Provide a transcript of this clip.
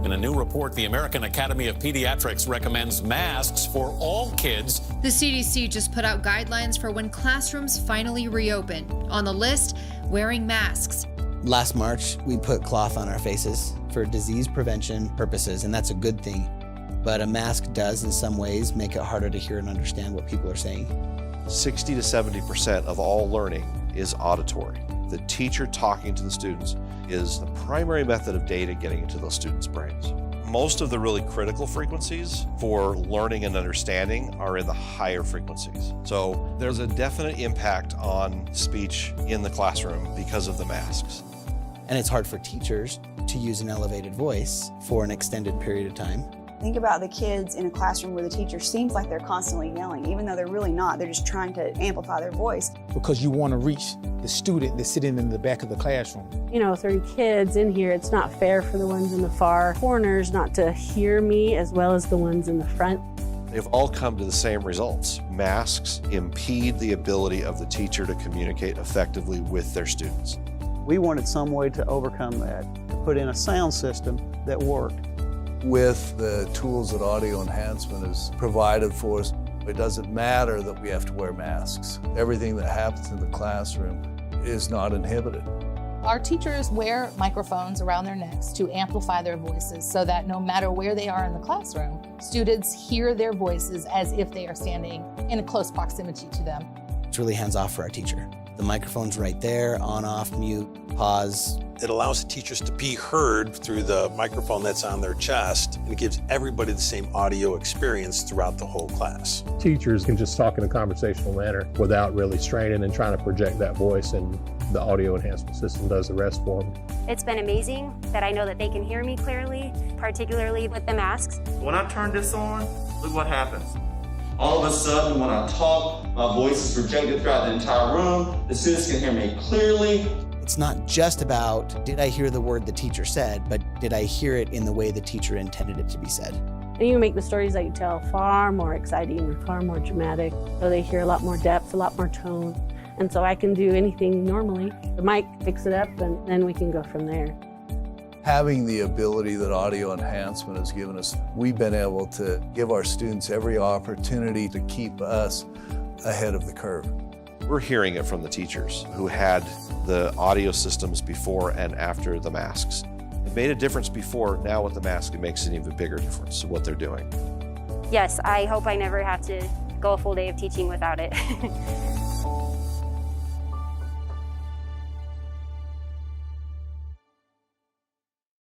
In a new report, the American Academy of Pediatrics recommends masks for all kids. The CDC just put out guidelines for when classrooms finally reopen. On the list, wearing masks. Last March, we put cloth on our faces for disease prevention purposes, and that's a good thing. But a mask does, in some ways, make it harder to hear and understand what people are saying. 60 to 70% of all learning is auditory. The teacher talking to the students is the primary method of data getting into those students' brains. Most of the really critical frequencies for learning and understanding are in the higher frequencies. So there's a definite impact on speech in the classroom because of the masks. And it's hard for teachers to use an elevated voice for an extended period of time. Think about the kids in a classroom where the teacher seems like they're constantly yelling, even though they're really not. They're just trying to amplify their voice. Because you want to reach the student that's sitting in the back of the classroom. 30 kids in here, it's not fair for the ones in the far corners not to hear me as well as the ones in the front. They've all come to the same results. Masks impede the ability of the teacher to communicate effectively with their students. We wanted some way to overcome that, to put in a sound system that worked. With the tools that Audio Enhancement has provided for us, it doesn't matter that we have to wear masks. Everything that happens in the classroom is not inhibited. Our teachers wear microphones around their necks to amplify their voices so that no matter where they are in the classroom, students hear their voices as if they are standing in a close proximity to them. It's really hands-off for our teacher. The microphone's right there, on, off, mute, pause. It allows the teachers to be heard through the microphone that's on their chest, and it gives everybody the same audio experience throughout the whole class. Teachers can just talk in a conversational manner without really straining and trying to project that voice, and the audio enhancement system does the rest for them. It's been amazing that I know that they can hear me clearly, particularly with the masks. When I turn this on, look what happens. All of a sudden, when I talk, my voice is projected throughout the entire room. The students can hear me clearly. It's not just about, did I hear the word the teacher said, but did I hear it in the way the teacher intended it to be said? And you make the stories that you tell far more exciting and far more dramatic, so they hear a lot more depth, a lot more tone. And so I can do anything normally. The mic picks it up, and then we can go from there. Having the ability that Audio Enhancement has given us, we've been able to give our students every opportunity to keep us ahead of the curve. We're hearing it from the teachers who had the audio systems before and after the masks. It made a difference before. Now with the mask, it makes an even bigger difference to what they're doing. Yes, I hope I never have to go a full day of teaching without it.